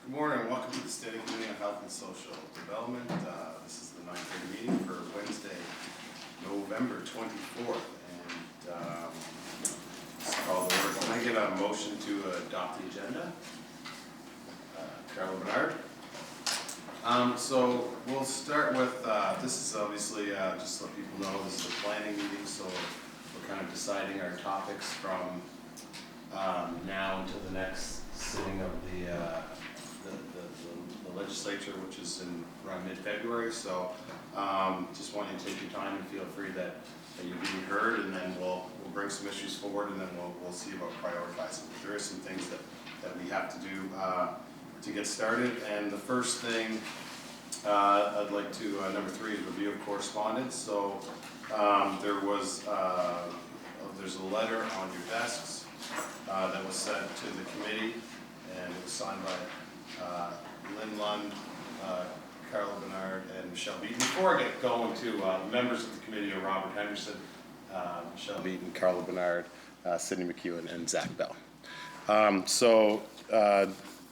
Good morning and welcome to the Standing Committee on Health and Social Development. This is the 9:30 meeting for Wednesday, November 24th. And let's call the order. Can I get a motion to adopt the agenda? Carla Bernard. So we'll start with, this is obviously, just to let people know, this is a planning meeting, so we're kind of deciding our topics from now until the next sitting of the legislature, which is in around mid-February. So just want you to take your time and feel free that you're being heard, and then we'll bring some issues forward, and then we'll see about prioritizing. There are some things that we have to do to get started. And the first thing I'd like to, number 3 is review of correspondence. So there's a letter on your desks that was sent to the committee, and it was signed by Lynn Lund, Carla Bernard, and Michelle Beaton. Before I get going to members of the committee are Robert Henderson, Michelle Beaton, Carla Bernard, Sydney McEwen, and Zach Bell.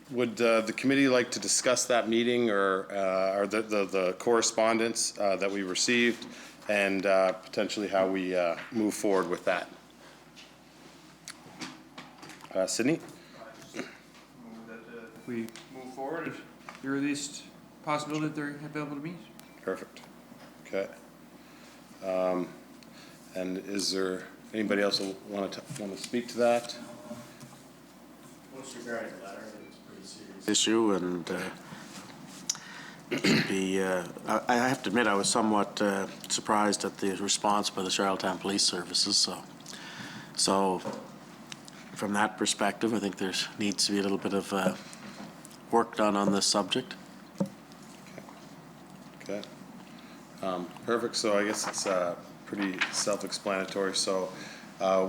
Would the committee like to discuss that meeting or the correspondence that we received, and potentially how we move forward with that? Sydney? If we move forward, if there are least possibility that they're available to meet. Perfect. Okay. And is there anybody else who want to speak to that? What's regarding the letter? It's a pretty serious issue, and I have to admit I was somewhat surprised at the response by the Charlottetown Police Services. So from that perspective, I think there needs to be a little bit of work done on this subject. Okay. Perfect. So I guess it's pretty self-explanatory. So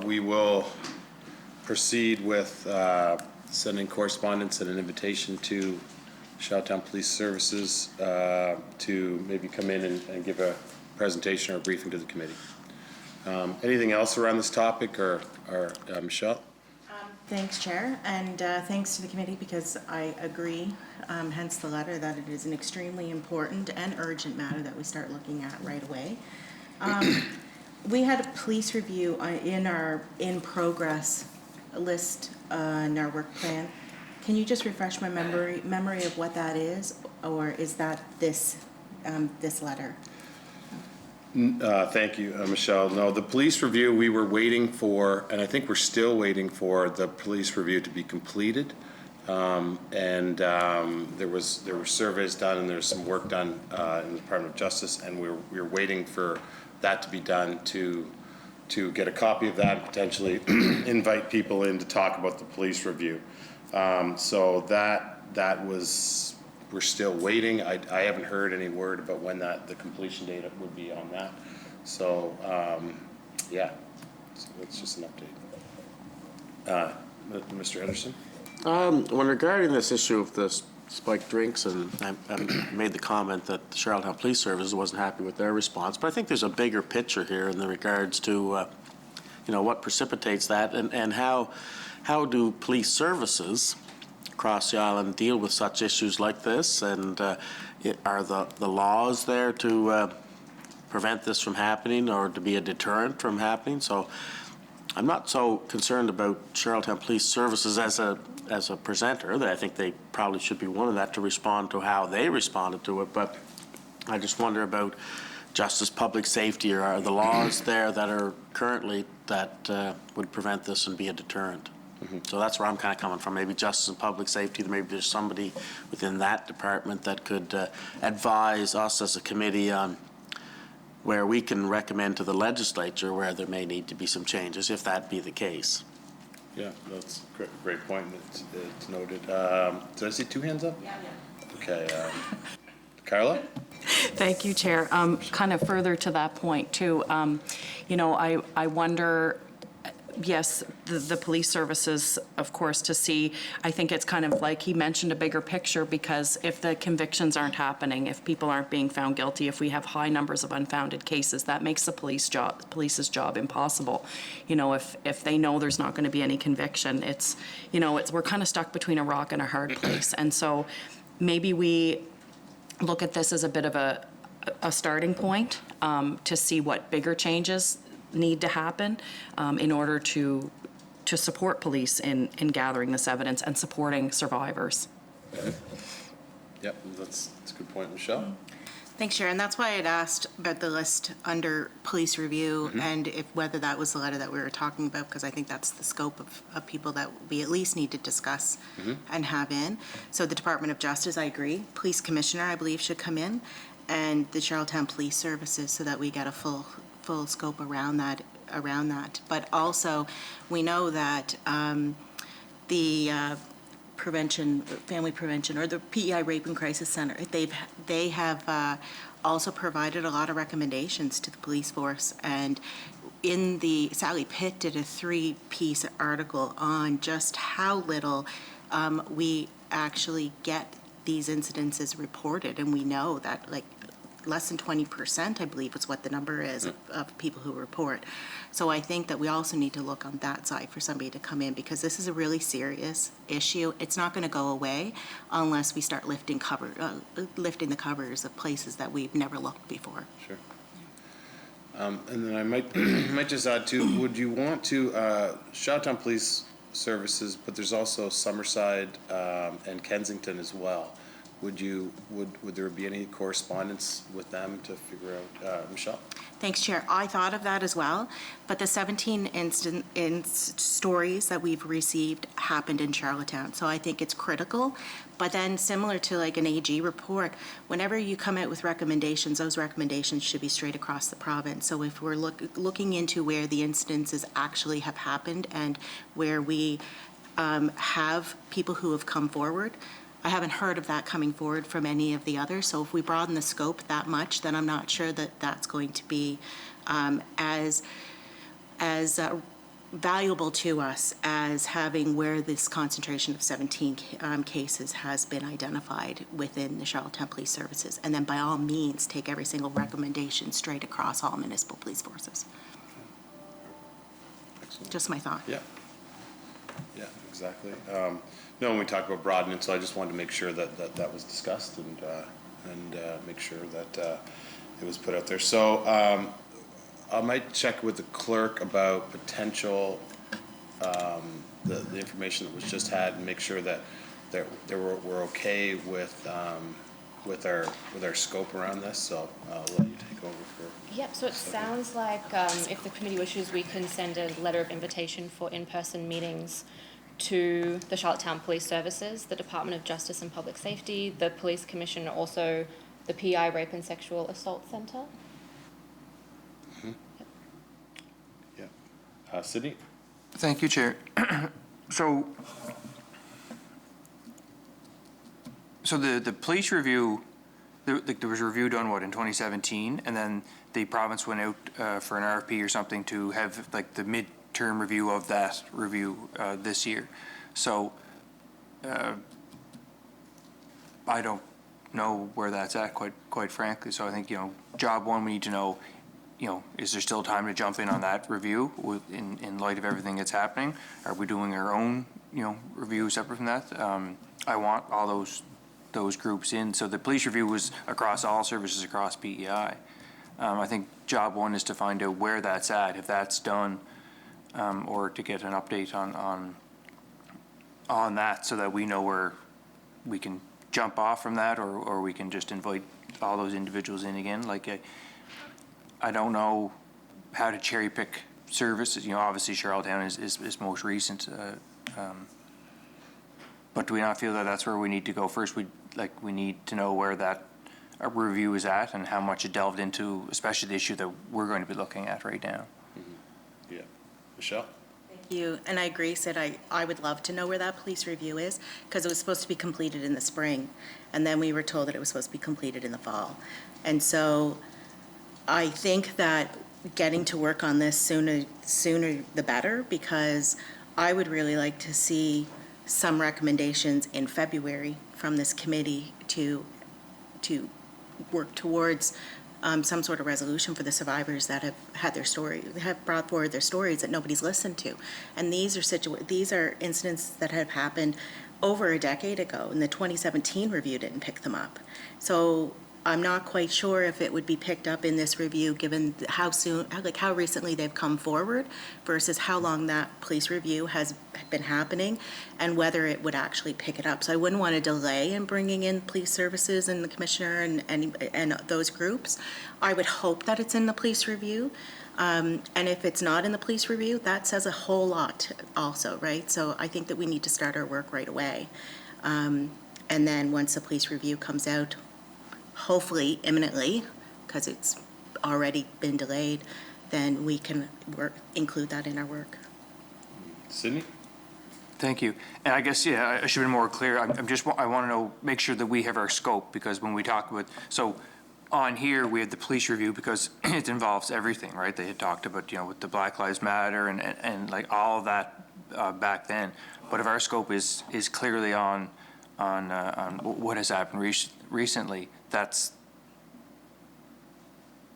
we will proceed with sending correspondence and an invitation to Charlottetown Police Services to maybe come in and give a presentation or a briefing to the committee. Anything else around this topic, or Michelle? Thanks, Chair, and thanks to the committee, because I agree, hence the letter, that it is an extremely important and urgent matter that we start looking at right away. We had a police review in our in-progress list in our work plan. Can you just refresh my memory of what that is, or is that this letter? Thank you, Michelle. No, the police review, we were waiting for, and I think we're still waiting for the police review to be completed. There were surveys done, and there's some work done in the Department of Justice, and we're waiting for that to be done to get a copy of that and potentially invite people in to talk about the police review. So that was, we're still waiting. I haven't heard any word about when the completion date would be on that. So yeah, so that's just an update. Mr. Henderson? When regarding this issue of the spiked drinks, and I made the comment that the Charlottetown Police Service wasn't happy with their response, but I think there's a bigger picture here in the regards to what precipitates that, and how do police services across the island deal with such issues like this, and are the laws there to prevent this from happening, or to be a deterrent from happening? So I'm not so concerned about Charlottetown Police Services as a presenter, that I think they probably should be one of that to respond to how they responded to it, but I just wonder about justice, public safety, or are the laws there that are currently that would prevent this and be a deterrent? Mm-hmm. So that's where I'm kind of coming from. Maybe justice and public safety, maybe there's somebody within that department that could advise us as a committee on where we can recommend to the legislature where there may need to be some changes, if that be the case. Yeah, that's a great point. It's noted. Did I see 2 hands up? Yeah. Okay. Carla? Thank you, Chair. Kind of further to that point, too, I wonder, yes, the police services, of course, to see, I think it's kind of like he mentioned, a bigger picture, because if the convictions aren't happening, if people aren't being found guilty, if we have high numbers of unfounded cases, that makes the police's job impossible. You know, if they know there's not going to be any conviction, it's, you know, we're kind of stuck between a rock and a hard place. And so maybe we look at this as a bit of a starting point to see what bigger changes need to happen in order to support police in gathering this evidence and supporting survivors. Yep, that's a good point, Michelle. Thanks, Chair, and that's why I'd asked about the list under police review and whether that was the letter that we were talking about, because I think that's the scope of people that we at least need to discuss and have in. So the Department of Justice, I agree. Police Commissioner, I believe, should come in, and the Charlottetown Police Services, so that we get a full scope around that. But also, we know that the family prevention, or the PEI Rape and Crisis Center, they have also provided a lot of recommendations to the police force. And Sally Pitt did a 3-piece article on just how little we actually get these incidences reported, and we know that, like, less than 20%, I believe, is what the number is of people who report. So I think that we also need to look on that side for somebody to come in, because this is a really serious issue. It's not going to go away unless we start lifting the covers of places that we've never looked before. Sure. And then I might just add too, would you want to, Charlottetown Police Services, but there's also Summerside and Kensington as well. Would there be any correspondence with them to figure out, Michelle? Thanks, Chair. I thought of that as well, but the 17 stories that we've received happened in Charlottetown, so I think it's critical. But then, similar to like an AG report, whenever you come out with recommendations, those recommendations should be straight across the province. So if we're looking into where the incidences actually have happened and where we have people who have come forward, I haven't heard of that coming forward from any of the others. So if we broaden the scope that much, then I'm not sure that that's going to be as valuable to us as having where this concentration of 17 cases has been identified within the Charlottetown Police Services. And then by all means, take every single recommendation straight across all municipal police forces. Excellent. Just my thought. Yeah. Yeah, exactly. No, when we talked about broadening, so I just wanted to make sure that was discussed and make sure that it was put out there. So I might check with the clerk about potential the information that was just had, and make sure that we're okay with our scope around this. So I'll let you take over for. Yep, so it sounds like if the committee wishes, we can send a letter of invitation for in-person meetings to the Charlottetown Police Services, the Department of Justice and Public Safety, the Police Commission, also the PEI Rape and Sexual Assault Centre. Mm-hmm. Yep. Yeah. Sydney? Thank you, Chair. So the police review, there was a review done, what, in 2017, and then the province went out for an RFP or something to have like the mid-term review of that review this year. So I don't know where that's at, quite frankly. So I think, job one, we need to know, is there still time to jump in on that review in light of everything that's happening? Are we doing our own, review separate from that? I want all those groups in. So the police review was across all services across PEI. I think job one is to find out where that's at, if that's done, or to get an update on that, so that we know where we can jump off from that, or we can just invite all those individuals in again. Like, I don't know how to cherry pick services. Obviously Charlottetown is most recent, but do we not feel that that's where we need to go first? We need to know where that review is at and how much it delved into, especially the issue that we're going to be looking at right now. Mm-hmm. Yeah. Michelle? Thank you, and I agree, Sid. I would love to know where that police review is, because it was supposed to be completed in the spring, and then we were told that it was supposed to be completed in the fall. And so I think that getting to work on this sooner the better, because I would really like to see some recommendations in February from this committee to work towards some sort of resolution for the survivors that have had their story, have brought forward their stories that nobody's listened to. And these are incidents that have happened over a decade ago, and the 2017 review didn't pick them up. So I'm not quite sure if it would be picked up in this review, given how recently they've come forward versus how long that police review has been happening, and whether it would actually pick it up. So I wouldn't want to delay in bringing in police services and the commissioner and those groups. I would hope that it's in the police review. And if it's not in the police review, that says a whole lot also, right? So I think that we need to start our work right away. And then once the police review comes out, hopefully imminently, because it's already been delayed, then we can include that in our work. Sydney? Thank you. And I guess, yeah, I should have been more clear. I want to know, make sure that we have our scope, because when we talk about, so on here, we have the police review because it involves everything, right? They had talked about, with the Black Lives Matter and like all of that back then. But if our scope is clearly on what has happened recently, that's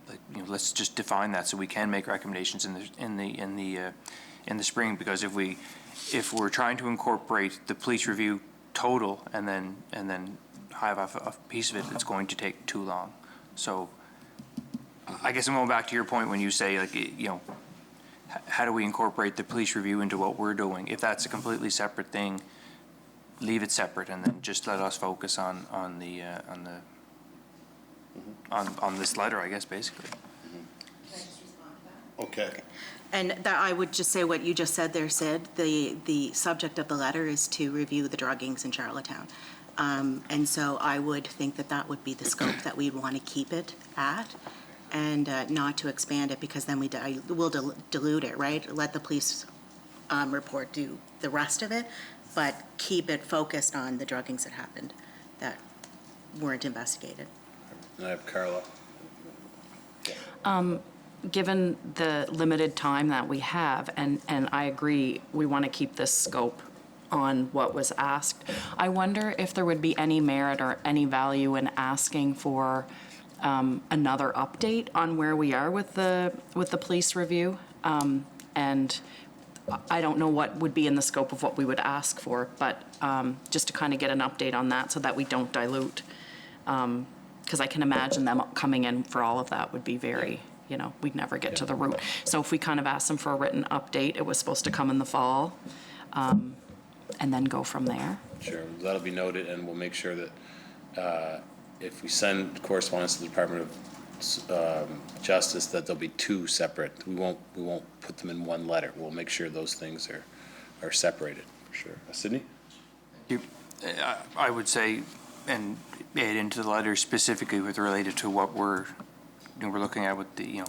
like, let's just define that so we can make recommendations in the spring. Because if we're trying to incorporate the police review total and then have a piece of it, it's going to take too long. So I guess I'm going back to your point when you say, like, how do we incorporate the police review into what we're doing? If that's a completely separate thing, leave it separate, and then just let us focus on this letter, I guess, basically. Can I just respond to that? Okay. And that I would just say what you just said there, Sid. The subject of the letter is to review the druggings in Charlottetown. And so I would think that would be the scope that we'd want to keep it at, and not to expand it, because then we'll dilute it, right? Let the police report do the rest of it, but keep it focused on the druggings that happened that weren't investigated. And I have Carla. Given the limited time that we have, and I agree, we want to keep this scope on what was asked, I wonder if there would be any merit or any value in asking for another update on where we are with the police review. And I don't know what would be in the scope of what we would ask for, but just to kind of get an update on that so that we don't dilute. Because I can imagine them coming in for all of that would be very, we'd never get to the root. So if we kind of asked them for a written update, it was supposed to come in the fall, and then go from there. Sure, that'll be noted, and we'll make sure that if we send correspondence to the Department of Justice, that there'll be two separate. We won't put them in one letter. We'll make sure those things are separated, for sure. Sydney? I would say, and add into the letter specifically with related to what we're looking at with the,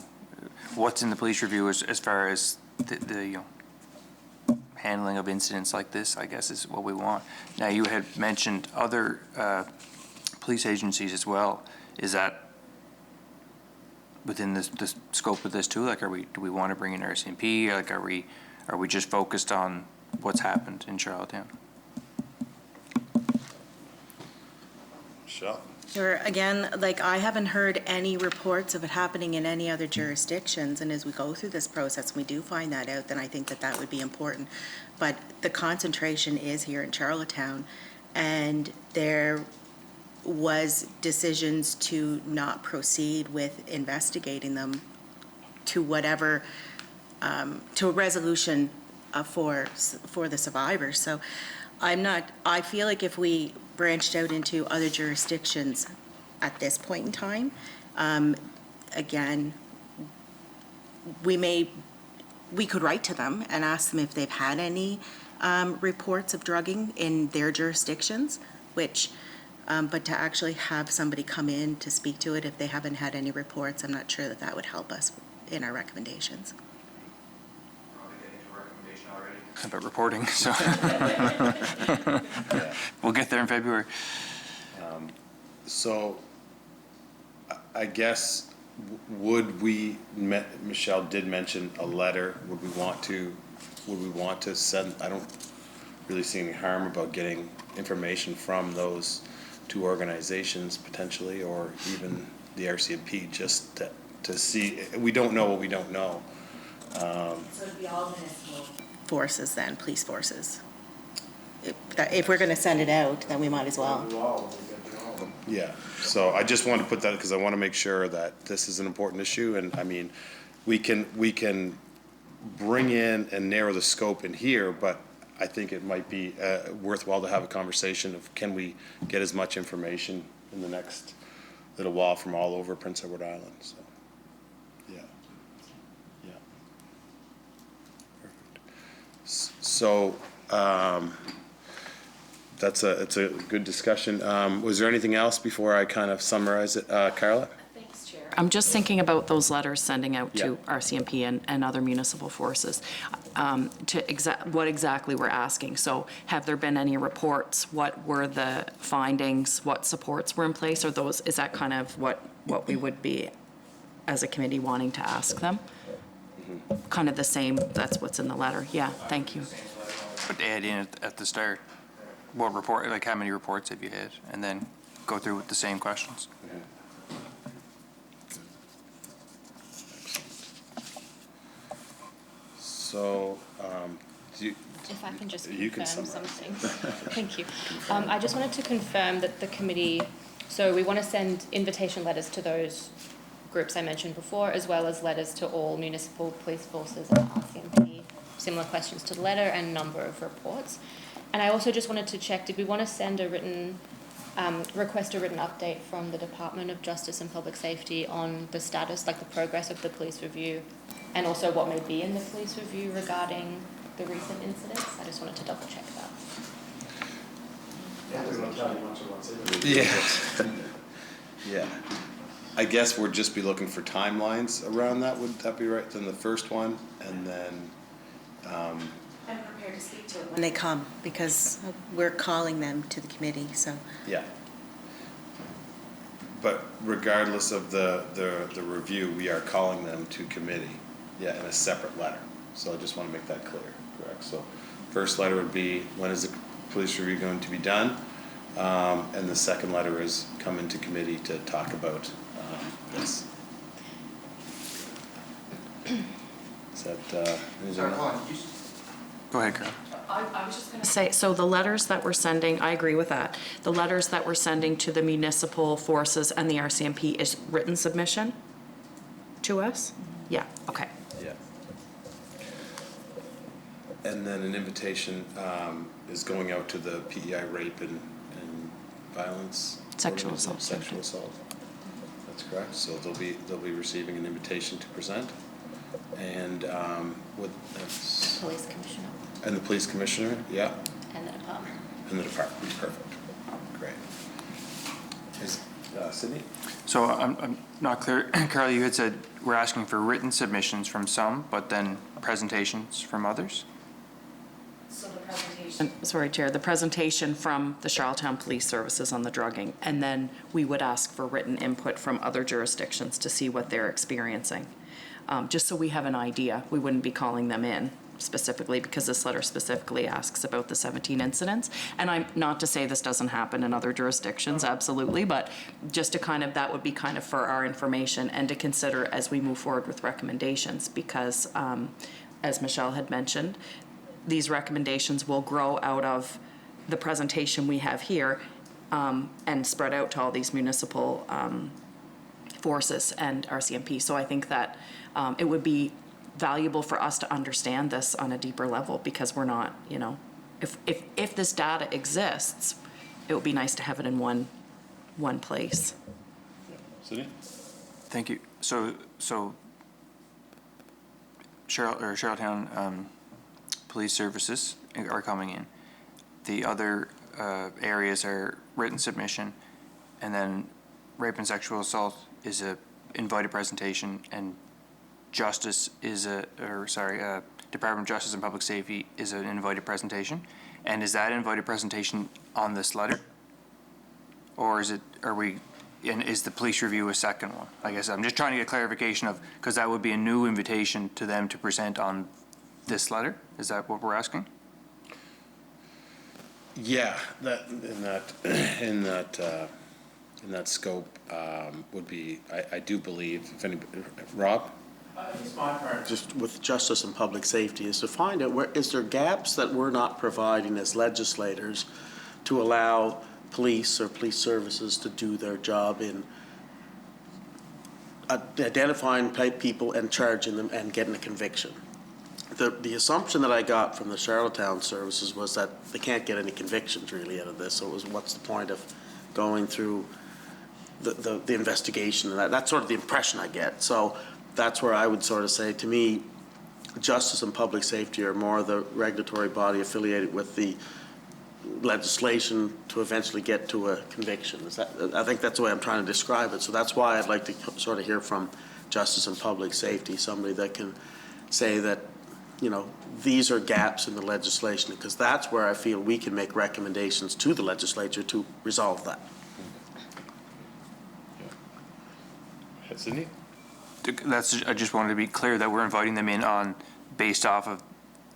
what's in the police review as far as the handling of incidents like this, I guess, is what we want. Now, you had mentioned other police agencies as well. Is that within the scope of this too? Like, do we want to bring in RCMP? Like, are we just focused on what's happened in Charlottetown? Michelle? Sure. Again, I haven't heard any reports of it happening in any other jurisdictions, and as we go through this process, we do find that out, then I think that would be important. But the concentration is here in Charlottetown, and there was decisions to not proceed with investigating them to whatever, to a resolution for the survivors. So I feel like if we branched out into other jurisdictions at this point in time, again, we could write to them and ask them if they've had any reports of drugging in their jurisdictions, but to actually have somebody come in to speak to it if they haven't had any reports, I'm not sure that would help us in our recommendations. About reporting, so we'll get there in February. So I guess would we, Michelle did mention a letter, would we want to send, I don't really see any harm about getting information from those two organizations potentially, or even the RCMP, just to see, we don't know what we don't know. So it'd be all municipal forces then, police forces. If we're gonna send it out, then we might as well. Yeah, so I just want to put that, because I want to make sure that this is an important issue, and I mean, we can bring in and narrow the scope in here, but I think it might be worthwhile to have a conversation of, can we get as much information in the next little while from all over Prince Edward Island, so, yeah. Yeah. Perfect. So, it's a good discussion. Was there anything else before I kind of summarize it? Carla? Thanks, Chair. I'm just thinking about those letters sending out to Yeah. RCMP and other municipal forces, what exactly we're asking. So have there been any reports? What were the findings? What supports were in place? Or is that kind of what we would be, as a committee, wanting to ask them? Kind of the same, that's what's in the letter. Yeah, thank you. But add in at the start, what report, like how many reports have you had? And then go through with the same questions. So, do you, If I can just You can confirm summarize. something. Thank you. I just wanted to confirm that the committee, so we want to send invitation letters to those groups I mentioned before, as well as letters to all municipal police forces and RCMP, similar questions to the letter and number of reports. And I also just wanted to check, did we want to send a written, request a written update from the Department of Justice and Public Safety on the status, like the progress of the police review, and also what may be in the police review regarding the recent incidents? I just wanted to double check that. yeah. Yeah. I guess we'd just be looking for timelines around that, would that be right? Then the first one, and then, I'm prepared to speak to it when they come, because we're calling them to the committee, so. yeah. But regardless of the review, we are calling them to committee, yeah, in a separate letter. So I just want to make that clear, correct? So first letter would be, when is the police review going to be done? And the second letter is come into committee to talk about this. Is that, is there Go ahead, Carol. I was just going to say, so the letters that we're sending, I agree with that. The letters that we're sending to the municipal forces and the RCMP is written submission to us? Yeah, okay. Yeah. And then an invitation is going out to the PEI rape and violence. Sexual assault. Sexual assault. That's correct. So they'll be receiving an invitation to present. And that's. Police commissioner And the police commissioner, yeah, and the department. and the department, perfect. Great. Is, Sydney? So I'm not clear, Carl, you had said we're asking for written submissions from some, but then presentations from others? So the presentation. Sorry, Chair, the presentation from the Charlottetown Police Services on the drugging, and then we would ask for written input from other jurisdictions to see what they're experiencing. Just so we have an idea, we wouldn't be calling them in specifically, because this letter specifically asks about the 17 incidents. And I'm not to say this doesn't happen in other jurisdictions, absolutely, but just to kind of, that would be kind of for our information and to consider as we move forward with recommendations, because as Michelle had mentioned, these recommendations will grow out of the presentation we have here and spread out to all these municipal forces and RCMP. So I think that it would be valuable for us to understand this on a deeper level, because we're not, you know, if this data exists, it would be nice to have it in one place. Sydney? Thank you. So Charlottetown Police Services are coming in. The other areas are written submission, and then rape and sexual assault is a invited presentation, and Justice is Department of Justice and Public Safety is an invited presentation. And is that invited presentation on this letter? Or are we and is the police review a second one? I guess I'm just trying to get clarification of, because that would be a new invitation to them to present on this letter? Is that what we're asking? Yeah, in that scope would be, I do believe, if any, Rob? I guess my part, just with justice and public safety, is to find out where, is there gaps that we're not providing as legislators to allow police or police services to do their job in identifying people and charging them and getting a conviction. The assumption that I got from the Charlottetown services was that they can't get any convictions really out of this, so it was, what's the point of going through the investigation, and that's sort of the impression I get. So that's where I would sort of say, to me, justice and public safety are more the regulatory body affiliated with the legislation to eventually get to a conviction. I think that's the way I'm trying to describe it. So that's why I'd like to sort of hear from justice and public safety, somebody that can say that, you know, these are gaps in the legislation, because that's where I feel we can make recommendations to the legislature to resolve that. Sydney? I just wanted to be clear that we're inviting them in on, based off of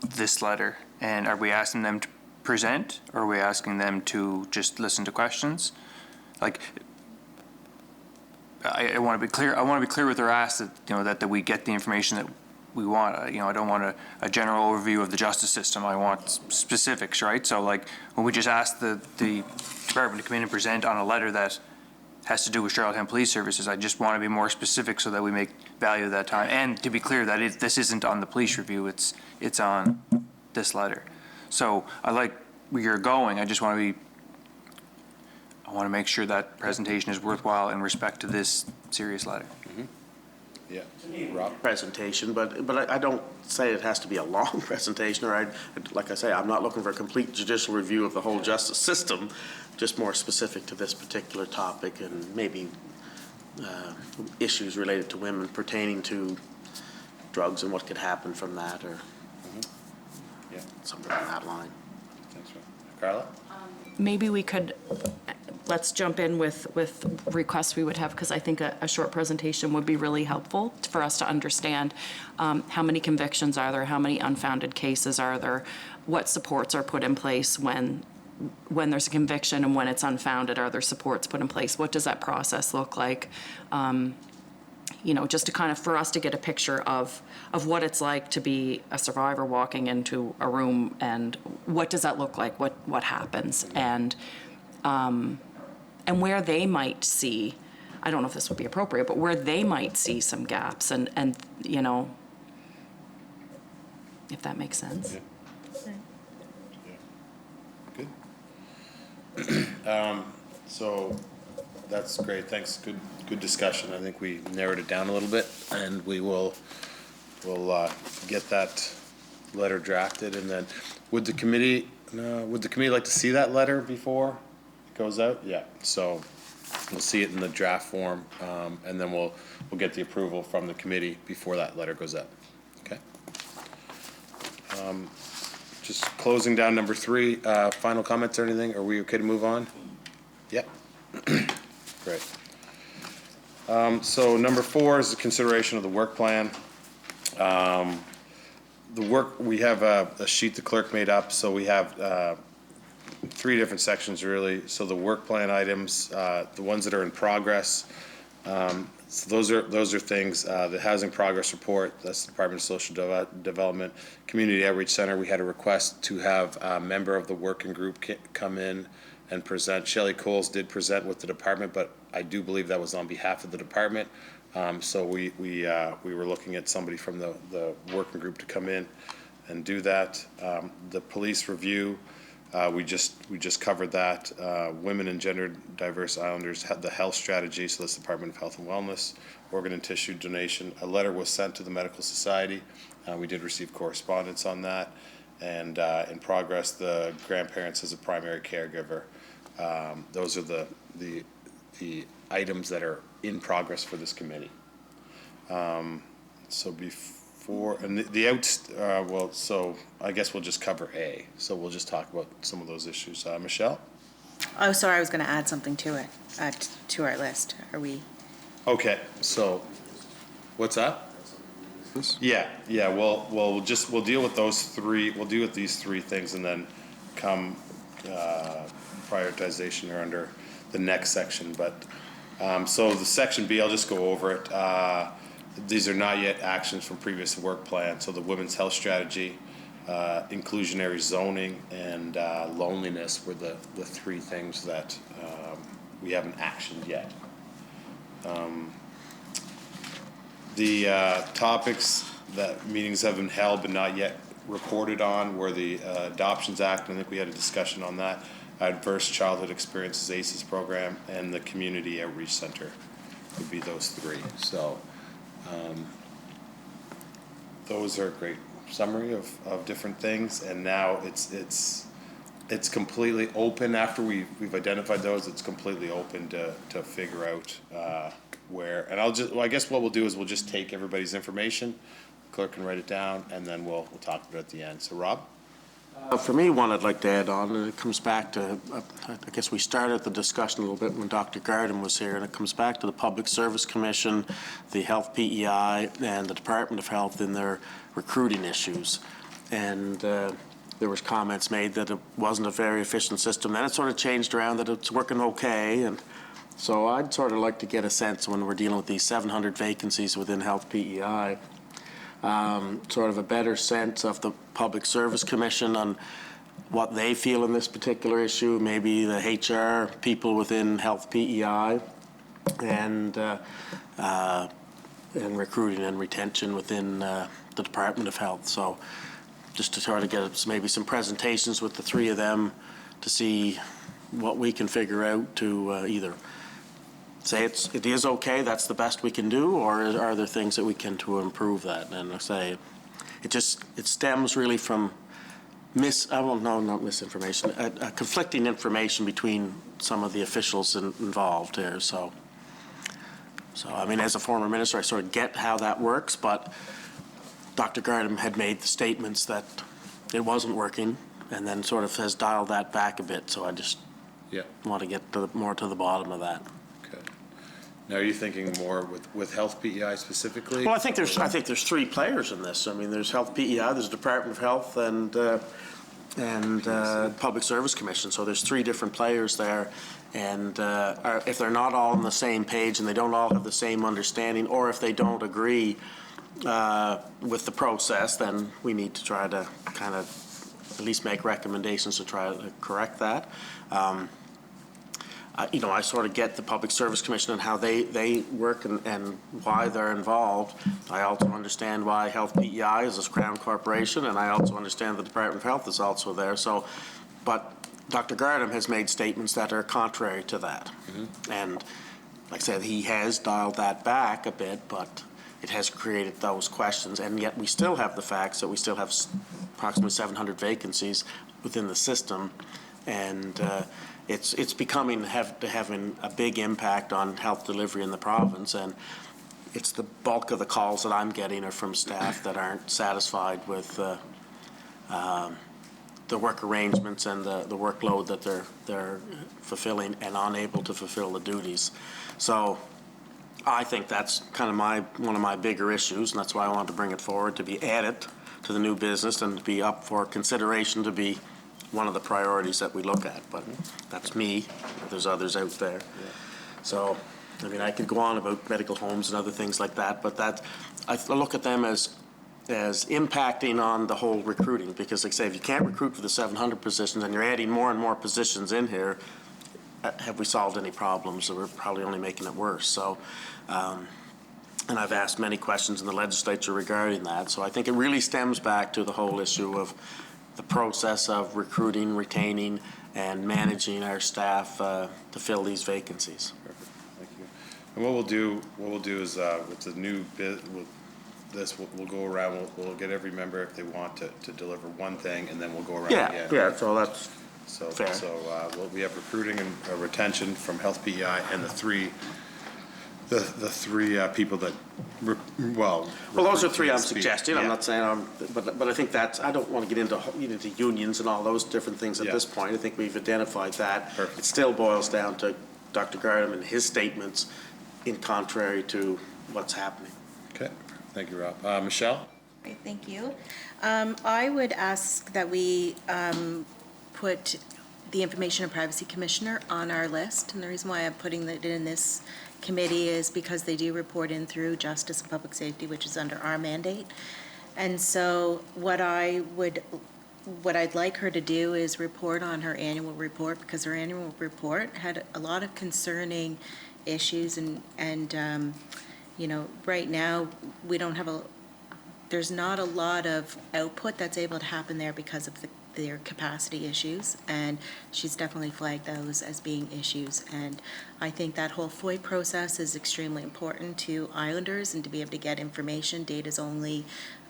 this letter. And are we asking them to present, or are we asking them to just listen to questions? Like, I want to be clear. I want to be clear with their ask that, you know, that we get the information that we want. You know, I don't want a general overview of the justice system. I want specifics, right? So, like, when we just ask the department to come in and present on a letter that has to do with Charlottetown Police Services, I just want to be more specific so that we make value of that time. And to be clear that this isn't on the police review, it's on this letter. So I like where you're going. I just want to make sure that presentation is worthwhile in respect to this serious letter. Yeah. Rob? Presentation, but I don't say it has to be a long presentation, or like I say, I'm not looking for a complete judicial review of the whole justice system, just more specific to this particular topic, and maybe issues related to women pertaining to drugs and what could happen from that, or Yeah. something on that line. Thanks, Rob. Carla? Maybe we could, let's jump in with requests we would have, because I think a short presentation would be really helpful for us to understand how many convictions are there, how many unfounded cases are there, what supports are put in place when there's a conviction, and when it's unfounded, are there supports put in place? What does that process look like? You know, just to kind of, for us to get a picture of what it's like to be a survivor walking into a room, and what does that look like? What happens? And where they might see, I don't know if this would be appropriate, but where they might see some gaps, and you know, if that makes sense. Yeah. Good. So that's great. Thanks. Good discussion. I think we narrowed it down a little bit, and we'll get that letter drafted, and then would the committee like to see that letter before it goes out? Yeah. So we'll see it in the draft form, and then we'll get the approval from the committee before that letter goes out. Okay. Just closing down number 3, final comments or anything? Are we okay to move on? Yep. Great. So number 4 is the consideration of the work plan. The work, we have a sheet the clerk made up, so we have 3 different sections really. So the work plan items, the ones that are in progress, so those are things, the housing progress report, that's the Department of Social Development. Community Outreach Center, we had a request to have a member of the working group come in and present. Shelley Coles did present with the department, but I do believe that was on behalf of the department. So we were looking at somebody from the working group to come in and do that. The police review, we just covered that. Women and gender diverse islanders had the health strategy, so that's the Department of Health and Wellness. Organ and tissue donation, a letter was sent to the Medical Society. We did receive correspondence on that. And in progress, the grandparents as a primary caregiver. Those are the items that are in progress for this committee. So before, and so I guess we'll just cover A. So we'll just talk about some of those issues. Michelle? Oh, sorry, I was going to add something to it, to our list. Are we? Okay, so, what's that? Yeah, we'll deal with those three, we'll deal with these three things and then come, prioritization or under the next section, but, so the section B, I'll just go over it. These are not yet actions from previous work plan, so the women's health strategy, inclusionary zoning, and, loneliness were the three things that, we haven't actioned yet. The topics that meetings have been held but not yet reported on were the Adoptions Act, I think we had a discussion on that, Adverse Childhood Experiences ACEs program, and the Community Outreach Center would be those three. So those are a great summary of different things, and now it's completely open after we've identified those. It's completely open to figure out where, and I guess what we'll do is we'll just take everybody's information, clerk can write it down, and then we'll talk about it at the end. So Rob? For me, one I'd like to add on, and it comes back to, I guess we started the discussion a little bit when Dr. Garden was here, and it comes back to the Public Service Commission, the Health PEI, and the Department of Health in their recruiting issues. And there was comments made that it wasn't a very efficient system. Then it sort of changed around that it's working okay. And so I'd sort of like to get a sense when we're dealing with these 700 vacancies within Health PEI, sort of a better sense of the Public Service Commission on what they feel in this particular issue, maybe the HR people within Health PEI, and recruiting and retention within the Department of Health. So just to try to get maybe some presentations with the three of them to see what we can figure out to either say it is okay, that's the best we can do, or are there things that we can to improve that? And I say it stems really from not misinformation, conflicting information between some of the officials involved here. So I mean, as a former minister, I sort of get how that works, but Dr. Gardam had made the statements that it wasn't working, and then sort of has dialed that back a bit. So I just want to get more to the bottom of that. Okay. Now, are you thinking more with Health PEI specifically? Well, I think there's three players in this. I mean, there's Health PEI, there's Department of Health, and Public Service Commission. So there's three different players there. And if they're not all on the same page and they don't all have the same understanding, or if they don't agree with the process, then we need to try to kind of at least make recommendations to try to correct that. I sort of get the Public Service Commission and how they work and why they're involved. I also understand why Health PEI is a Crown Corporation, and I also understand the Department of Health is also there. So, but Dr. Gardam has made statements that are contrary to that. Mm-hmm. And like I said, he has dialed that back a bit, but it has created those questions. And yet we still have the facts that we still have approximately 700 vacancies within the system. And it's becoming having a big impact on health delivery in the province. And it's the bulk of the calls that I'm getting are from staff that aren't satisfied with the work arrangements and the workload that they're fulfilling and unable to fulfill the duties. So I think that's kind of one of my bigger issues, and that's why I wanted to bring it forward to be added to the new business and to be up for consideration to be one of the priorities that we look at. But that's me. There's others out there. Yeah. So, I mean, I could go on about medical homes and other things like that, but I look at them as impacting on the whole recruiting, because like I say, if you can't recruit for the 700 positions and you're adding more and more positions in here, have we solved any problems? We're probably only making it worse. So, and I've asked many questions in the legislature regarding that. So I think it really stems back to the whole issue of the process of recruiting, retaining, and managing our staff to fill these vacancies. Perfect. Thank you. And what we'll do is with the new bit, we'll go around. We'll get every member if they want to deliver one thing, and then we'll go around again. Yeah. So that's fair. So we have recruiting and retention from Health PEI and the three The three people that, well. Well, those are referred to three I'm speak. suggesting, I'm Yeah. not saying but I think that's, I don't want to get into unions and all those different things at Yeah. this point. I think we've identified that. Perfect. It still boils down to Dr. Gardam and his statements in contrary to what's happening. Okay, thank you, Rob. Michelle? Great, thank you. I would ask that we put the Information and Privacy Commissioner on our list, and the reason why I'm putting it in this committee is because they do report in through Justice and Public Safety, which is under our mandate. And so what I'd like her to do is report on her annual report, because her annual report had a lot of concerning issues and you know, right now, we don't have there's not a lot of output that's able to happen there because of their capacity issues, and she's definitely flagged those as being issues. And I think that whole FOI process is extremely important to Islanders, and to be able to get information. Data is only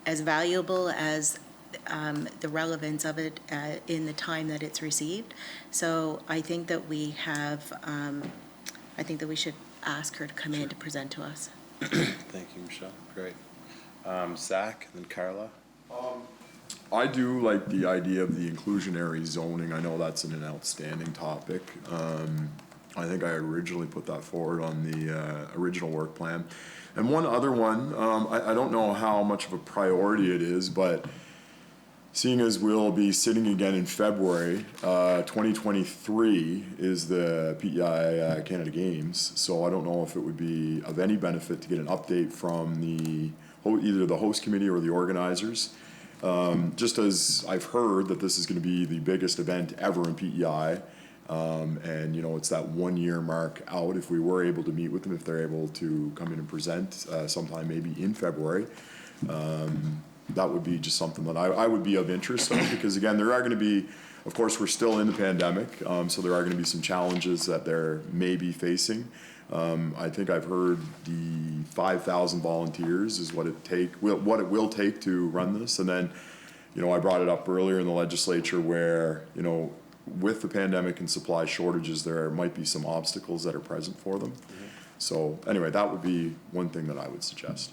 as valuable as the relevance of it in the time that it's received. So I think that we should ask her to come in to present to us. Thank you, Michelle. Great. Zach, and then Carla? I do like the idea of the inclusionary zoning. I know that's an outstanding topic. I think I originally put that forward on the original work plan. And one other one, I don't know how much of a priority it is, but seeing as we'll be sitting again in February, 2023 is the PEI Canada Games, so I don't know if it would be of any benefit to get an update from either the host committee or the organizers. Just as I've heard that this is going to be the biggest event ever in PEI, and you know, it's that 1 year mark out. If we were able to meet with them, if they're able to come in and present sometime maybe in February, that would be just something that I would be of interest in, because again, there are going to be, of course, we're still in the pandemic, so there are going to be some challenges that they're maybe facing. I think I've heard the 5,000 volunteers is what it will take to run this. And then, you know, I brought it up earlier in the legislature where, you know, with the pandemic and supply shortages, there might be some obstacles that are present for them. So anyway, that would be one thing that I would suggest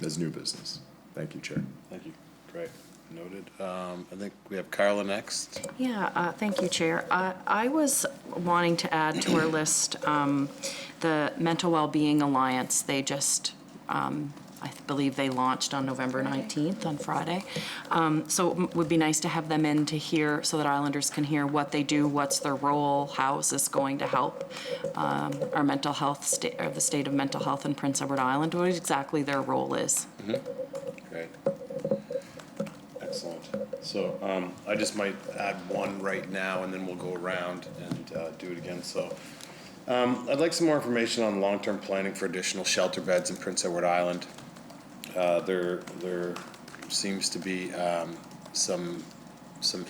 as new business. Thank you, Chair. Thank you. Great. Noted. I think we have Carla next. Yeah, thank you, Chair. I was wanting to add to our list the Mental Wellbeing Alliance. They just, I believe they launched on November 19th, on Friday. So it would be nice to have them in to hear, so that Islanders can hear what they do, what's their role, how is this going to help our mental health, or the state of mental health in Prince Edward Island, what exactly their role is. Great. Excellent. So I just might add one right now, and then we'll go around and do it again. So I'd like some more information on long-term planning for additional shelter beds in Prince Edward Island. There seems to be some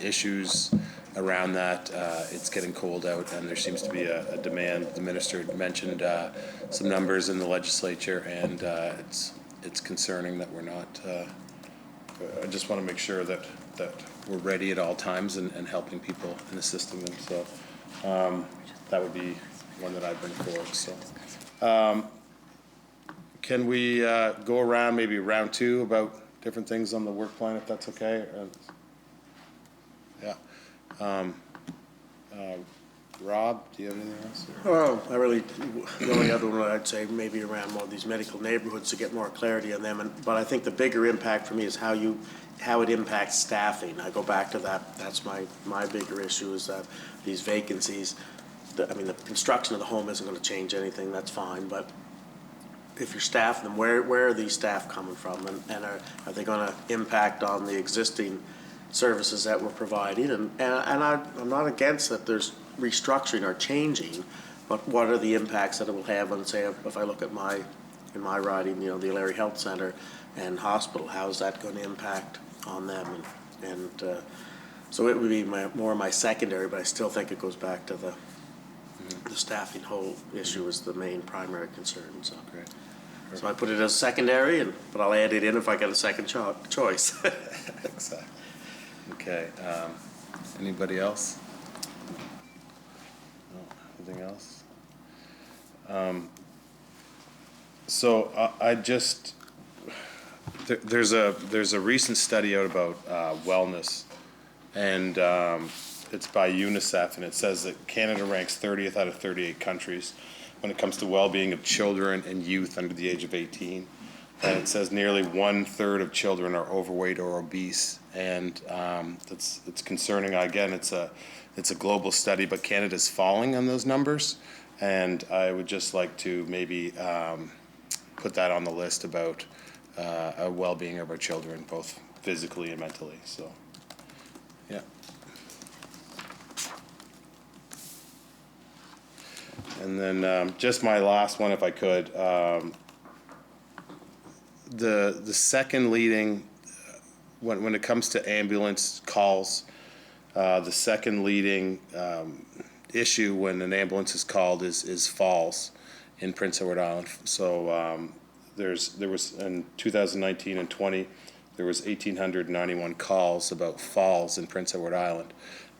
issues around that. It's getting cold out, and there seems to be a demand. The minister mentioned some numbers in the legislature, and it's concerning that we're not. I just want to make sure that we're ready at all times and helping people and assisting them. So that would be one that I'd bring forward. So can we go around maybe round two about different things on the work plan, if that's okay? Yeah. Rob, do you have anything else? Well, the only other one I'd say maybe around more of these medical neighborhoods to get more clarity on them. But I think the bigger impact for me is how it impacts staffing. I go back to that. That's my bigger issue, is that these vacancies. The construction of the home isn't going to change anything. That's fine. But if you're staffing them, where are these staff coming from, and are they going to impact on the existing services that we're providing? And I'm not against that there's restructuring or changing, but what are the impacts that it will have on, say, if I look at in my riding, you know, the Larry Health Center and hospital, how is that going to impact on them? And so it would be more my secondary, but I still think it goes back to the staffing whole issue is the main primary concern. So Great. So I put it as secondary, but I'll add it in if I get a second choice. Exactly. Okay. Anybody else? No, anything else? So I just, there's a recent study out about wellness, and it's by UNICEF, and it says that Canada ranks 30th out of 38 countries when it comes to well-being of children and youth under the age of 18. And it says nearly 1/3 of children are overweight or obese, and it's concerning. Again, it's a global study, but Canada's falling on those numbers, and I would just like to maybe put that on the list about a well-being of our children, both physically and mentally. So, yeah. And then just my last one, if I could. The second leading, when it comes to ambulance calls, the second leading issue when an ambulance is called is falls in Prince Edward Island. So there was in 2019 and 20, there was 1,891 calls about falls in Prince Edward Island.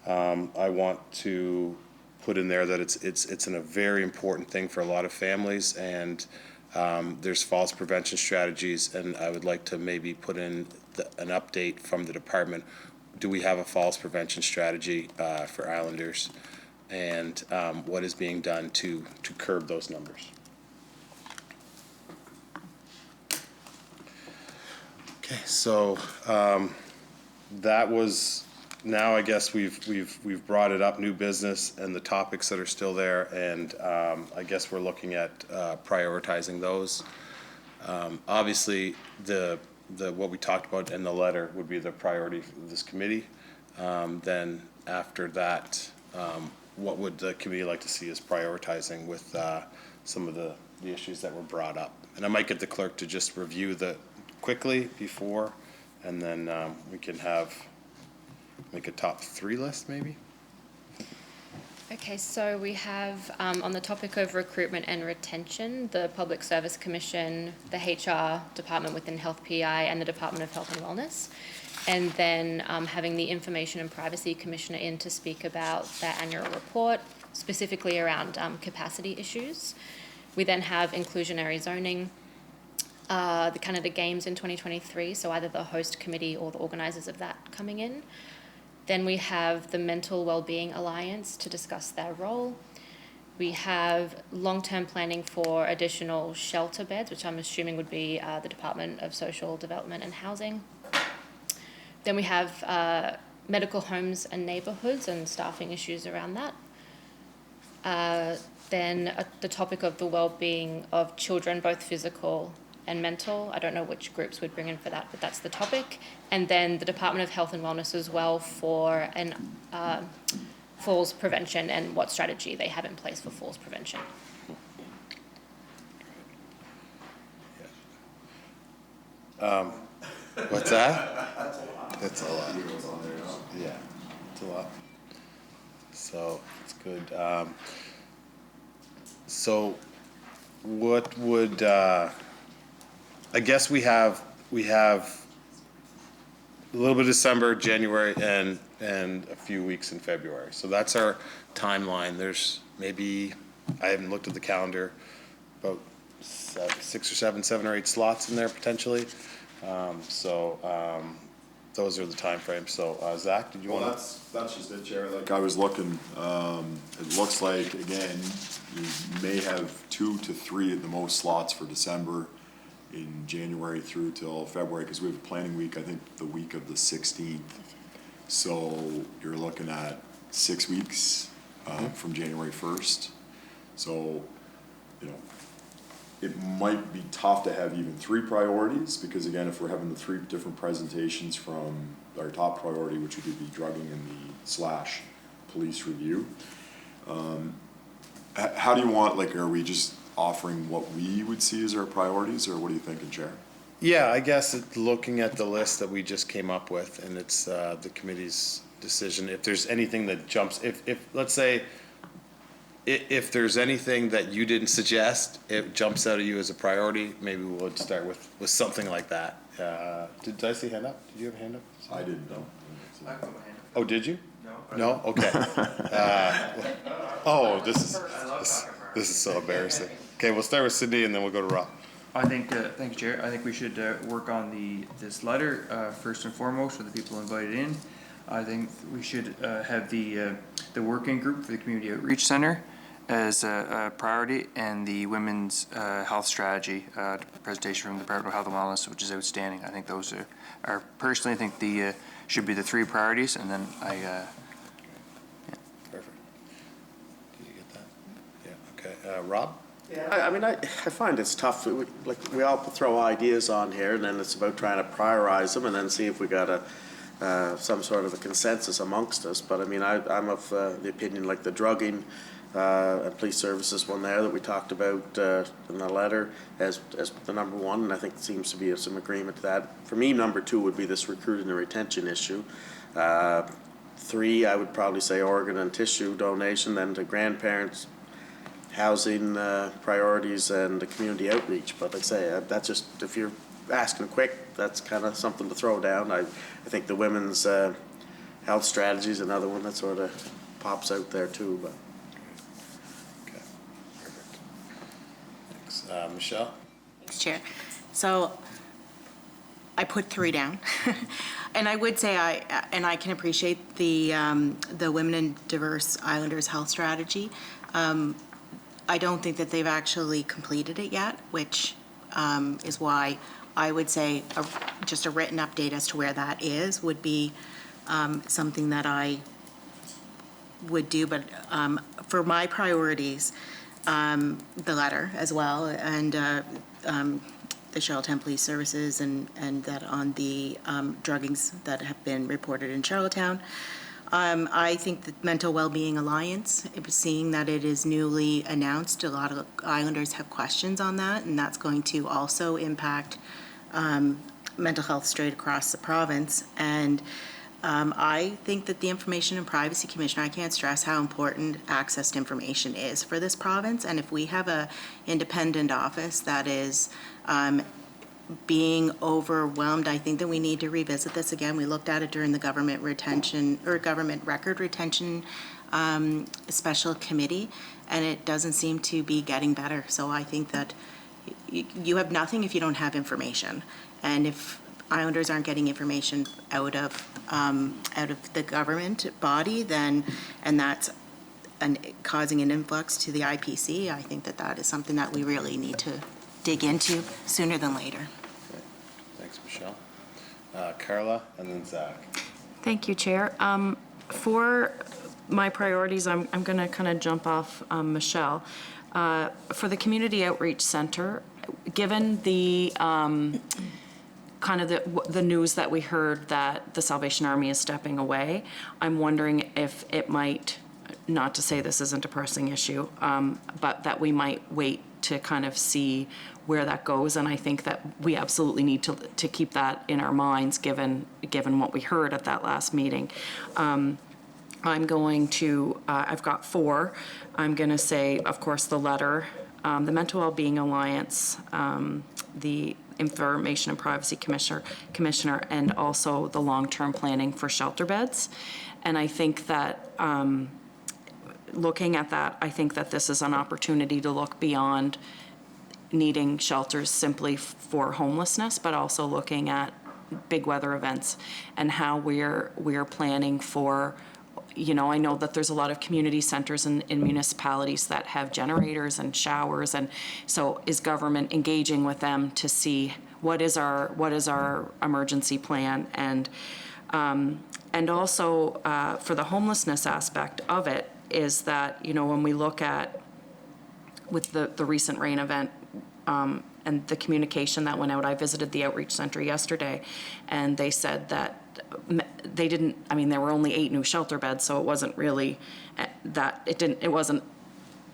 I want to put in there that it's a very important thing for a lot of families, and there's falls prevention strategies, and I would like to maybe put in an update from the department. Do we have a falls prevention strategy for Islanders, and what is being done to curb those numbers? Okay, so that was, now I guess we've brought it up, new business and the topics that are still there, and I guess we're looking at prioritizing those. Obviously, what we talked about in the letter would be the priority for this committee. Then after that, what would the committee like to see us prioritizing with some of the issues that were brought up? And I might get the clerk to just review quickly before, and then we can make a top 3 list maybe. Okay, so we have, on the topic of recruitment and retention, the Public Service Commission, the HR department within Health PI, and the Department of Health and Wellness. And then having the Information and Privacy Commissioner in to speak about their annual report, specifically around capacity issues. We then have inclusionary zoning, the Canada Games in 2023, so either the host committee or the organisers of that coming in. Then we have the Mental Wellbeing Alliance to discuss their role. We have long-term planning for additional shelter beds, which I'm assuming would be the Department of Social Development and Housing. Then we have medical homes and neighbourhoods and staffing issues around that. Then the topic of the well-being of children, both physical and mental. I don't know which groups would bring in for that, but that's the topic. And then the Department of Health and Wellness as well for falls prevention and what strategy they have in place for falls prevention. What's that? That's a lot. Yeah, it's a lot. So it's good. So what would I guess we have a little bit of December, January, and a few weeks in February. So that's our timeline. There's maybe, I haven't looked at the calendar, about 7 or 8 slots in there potentially. Those are the timeframes. So Zach, did you want to? That's just it, Chair. Like I was looking, it looks like, again, you may have 2 to 3 at the most slots for December, in January through till February, because we have a planning week, I think the week of the 16th. So you're looking at 6 weeks from January 1st. So, you know, it might be tough to have even 3 priorities, because again, if we're having the 3 different presentations from our top priority, which would be the drugging and the / police review. How do you want, like, are we just offering what we would see as our priorities, or what are you thinking, Chair? Yeah, I guess looking at the list that we just came up with, and it's the committee's decision. If there's anything that jumps, if let's say, if there's anything that you didn't suggest, it jumps out at you as a priority, maybe we'll start with something like that. Did I see a hand up? Did you have a hand up? I didn't know. Oh, did you? No. No? Okay. Oh, this is so embarrassing. Okay, we'll start with Sydney and then we'll go to Rob. I think, thank you, Chair. I think we should work on this letter first and foremost for the people invited in. I think we should have the working group for the Community Outreach Center as a priority, and the Women's Health Strategy presentation from the Department of Health and Wellness, which is outstanding. I think those are personally, I think the should be the three priorities, and then Perfect. Do you get that? Yeah, okay. Rob? Yeah, I mean, I find it's tough. We all throw ideas on here, and then it's about trying to prioritize them and then see if we got some sort of a consensus amongst us. But I mean, I'm of the opinion, like the drugging and police services one there that we talked about in the letter as the number one, and I think there seems to be some agreement to that. For me, number two would be this recruiting and retention issue. Three, I would probably say organ and tissue donation, then to grandparents, housing priorities, and the community outreach. But like I say, that's just, if you're asking quick, that's kind of something to throw down. I think the women's health strategy is another one that sort of pops out there too. But Okay, perfect. Thanks. Michelle? Thanks, Chair. So I put three down. And I would say I can appreciate the Women and Diverse Islanders Health Strategy. I don't think that they've actually completed it yet, which is why I would say just a written update as to where that is would be something that I would do. But for my priorities, the letter as well, and the Charlottetown Police Services, and that on the druggings that have been reported in Charlottetown. I think the Mental Wellbeing Alliance, seeing that it is newly announced, a lot of Islanders have questions on that, and that's going to also impact mental health straight across the province. And I think that the Information and Privacy Commission, I can't stress how important access to information is for this province. And if we have a independent office that is being overwhelmed, I think that we need to revisit this again. We looked at it during the government record retention special committee, and it doesn't seem to be getting better. So I think that you have nothing if you don't have information, and if Islanders aren't getting information out of the government body, then and that's causing an influx to the IPC. I think that that is something that we really need to dig into sooner than later. Okay. Thanks, Michelle. Carla, and then Zach. Thank you, Chair. For my priorities, I'm going to kind of jump off Michelle. For the Community Outreach Center, given the kind of the news that we heard that the Salvation Army is stepping away, I'm wondering if it might, not to say this isn't a pressing issue, but that we might wait to kind of see where that goes. And I think that we absolutely need to keep that in our minds, given what we heard at that last meeting. I'm going to, I've got four. I'm going to say, of course, the letter, the Mental Wellbeing Alliance, the Information and Privacy Commissioner, and also the long-term planning for shelter beds. And I think that looking at that, I think that this is an opportunity to look beyond needing shelters simply for homelessness, but also looking at big weather events and how we're planning for, you know, I know that there's a lot of community centers in municipalities that have generators and showers, and so is government engaging with them to see what is our emergency plan, and also for the homelessness aspect of it is that, you know, when we look at with the recent rain event and the communication that went out, I visited the outreach center yesterday, and they said that they didn't, I mean, there were only 8 new shelter beds, so it wasn't really it wasn't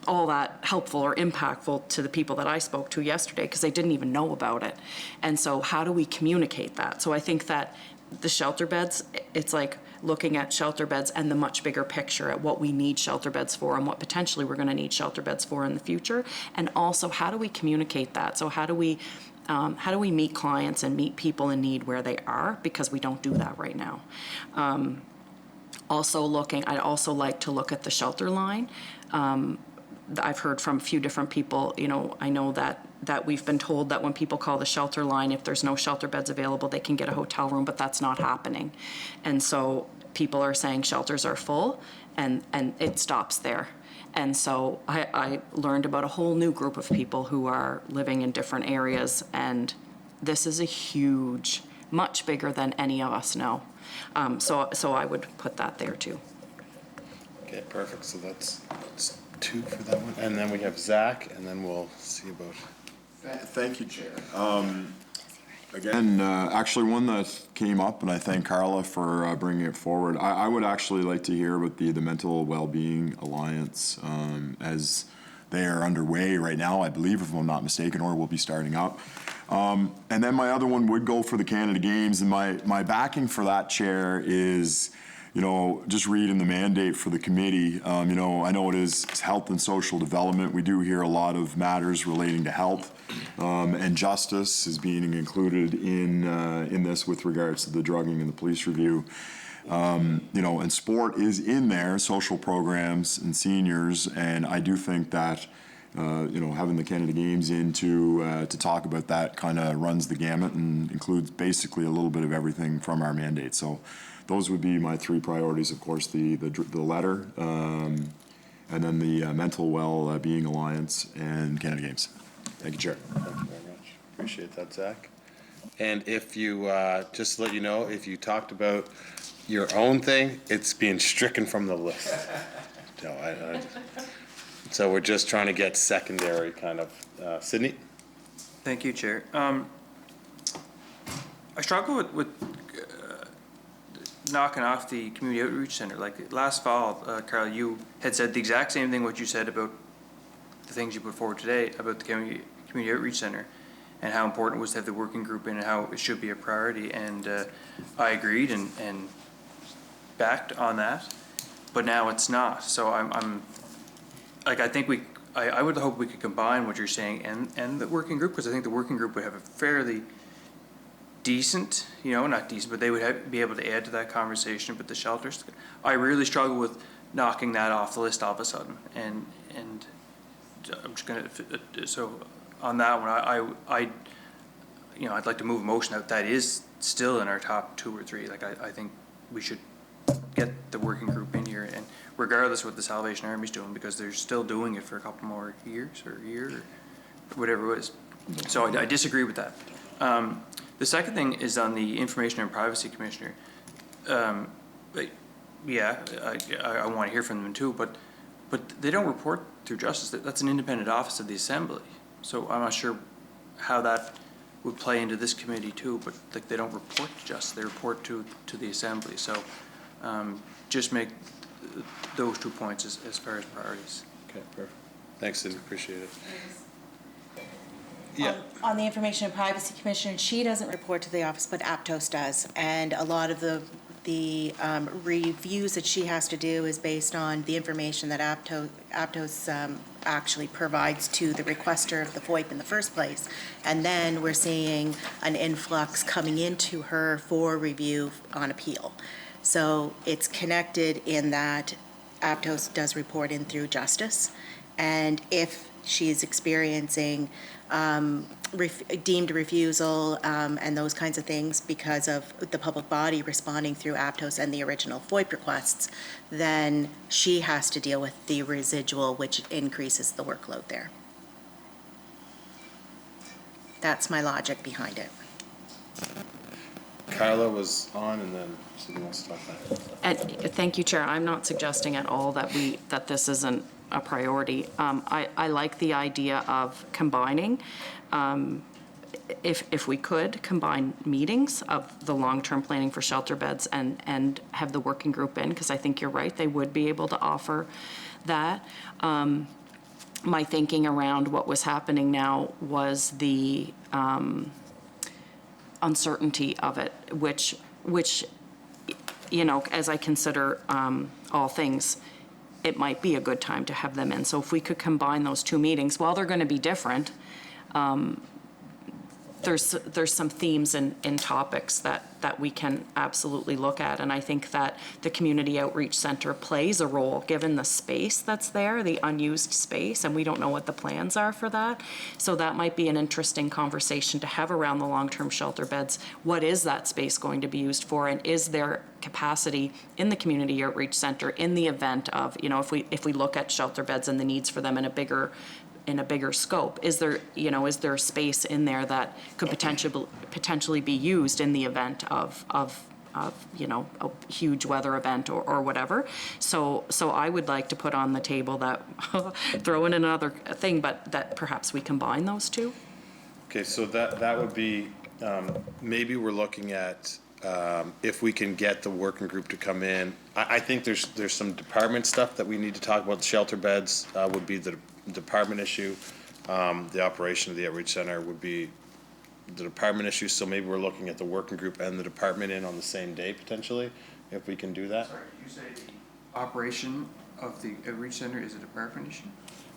all that helpful or impactful to the people that I spoke to yesterday, because they didn't even know about it. And so how do we communicate that? So I think that the shelter beds, it's like looking at shelter beds and the much bigger picture at what we need shelter beds for and what potentially we're going to need shelter beds for in the future. And also, how do we communicate that? So how do we meet clients and meet people in need where they are, because we don't do that right now. I'd also like to look at the shelter line. I've heard from a few different people, you know, I know that that we've been told that when people call the shelter line, if there's no shelter beds available, they can get a hotel room, but that's not happening. And so people are saying shelters are full, and it stops there. And so I learned about a whole new group of people who are living in different areas, and this is a huge, much bigger than any of us know. So I would put that there too. Okay, perfect. So that's 2 for that one. And then we have Zach, and then we'll see about. Thank you, Chair. Again, actually one that came up, and I thank Carla for bringing it forward. I would actually like to hear about the Mental Wellbeing Alliance, as they are underway right now, I believe, if I'm not mistaken, or will be starting up. And then my other one would go for the Canada Games, and my backing for that, Chair, is, you know, just reading the mandate for the committee. You know, I know it is health and social development. We do hear a lot of matters relating to health, and justice is being included in this with regards to the drugging and the police review. You know, and sport is in there, social programs and seniors, and I do think that you know, having the Canada Games in to talk about that kind of runs the gamut and includes basically a little bit of everything from our mandate. So those would be my 3 priorities, of course, the letter, and then the Mental Well-Being Alliance and Canada Games. Thank you, Chair. Thank you very much. Appreciate that, Zach. And if you, just to let you know, if you talked about your own thing, it's being stricken from the list. No, so we're just trying to get secondary kind of, Sydney? Thank you, Chair. I struggle with knocking off the community outreach center. Like last fall, Carl, you had said the exact same thing what you said about the things you put forward today about the community outreach center and how important it was to have the working group in and how it should be a priority. And I agreed and backed on that, but now it's not. So I'm like, I think I would hope we could combine what you're saying and the working group, because I think the working group would have a fairly decent, you know, not decent, but they would be able to add to that conversation. But the shelters, I really struggle with knocking that off the list all of a sudden. And I'm just gonna, so on that one, I you know, I'd like to move a motion out that is still in our top 2 or 3. Like I think we should get the working group in here, and regardless of what the Salvation Army's doing, because they're still doing it for a couple more years or a year or whatever it is. So I disagree with that. The second thing is on the Information and Privacy Commissioner. Yeah, I want to hear from them too, but they don't report through Justice. That's an independent office of the Assembly. So I'm not sure how that would play into this committee too, but like they don't report to Justice, they report to the Assembly. So just make those 2 points as far as priorities. Okay, perfect. Thanks, Sid, appreciate it. Yeah. On the Information and Privacy Commission, she doesn't report to the office, but Aptos does. And a lot of the reviews that she has to do is based on the information that Aptos actually provides to the requester of the FOIP in the first place. And then we're seeing an influx coming into her for review on appeal. So it's connected in that Aptos does report in through Justice. And if she is experiencing deemed refusal and those kinds of things because of the public body responding through Aptos and the original FOIP requests, then she has to deal with the residual, which increases the workload there. That's my logic behind it. Carla was on, and then Sydney wants to talk about it. And thank you, Chair. I'm not suggesting at all that this isn't a priority. I like the idea of combining, if we could, combine meetings of the long-term planning for shelter beds and have the working group in, because I think you're right, they would be able to offer that. My thinking around what was happening now was the uncertainty of it, which, you know, as I consider all things, it might be a good time to have them in. So if we could combine those 2 meetings, while they're going to be different, there's some themes and topics that we can absolutely look at. And I think that the Community Outreach Center plays a role, given the space that's there, the unused space, and we don't know what the plans are for that. So that might be an interesting conversation to have around the long-term shelter beds. What is that space going to be used for, and is there capacity in the Community Outreach Center in the event of, you know, if we look at shelter beds and the needs for them in a bigger scope, is there space in there that could potentially be used in the event of you know, a huge weather event or whatever. So I would like to put on the table that, throw in another thing, but that perhaps we combine those two. Okay, so that would be, maybe we're looking at, if we can get the working group to come in. I think there's some department stuff that we need to talk about. The shelter beds would be the department issue. The operation of the outreach center would be the department issue, so maybe we're looking at the working group and the department in on the same day potentially, if we can do that. Sorry, you say the operation of the outreach center is a department issue?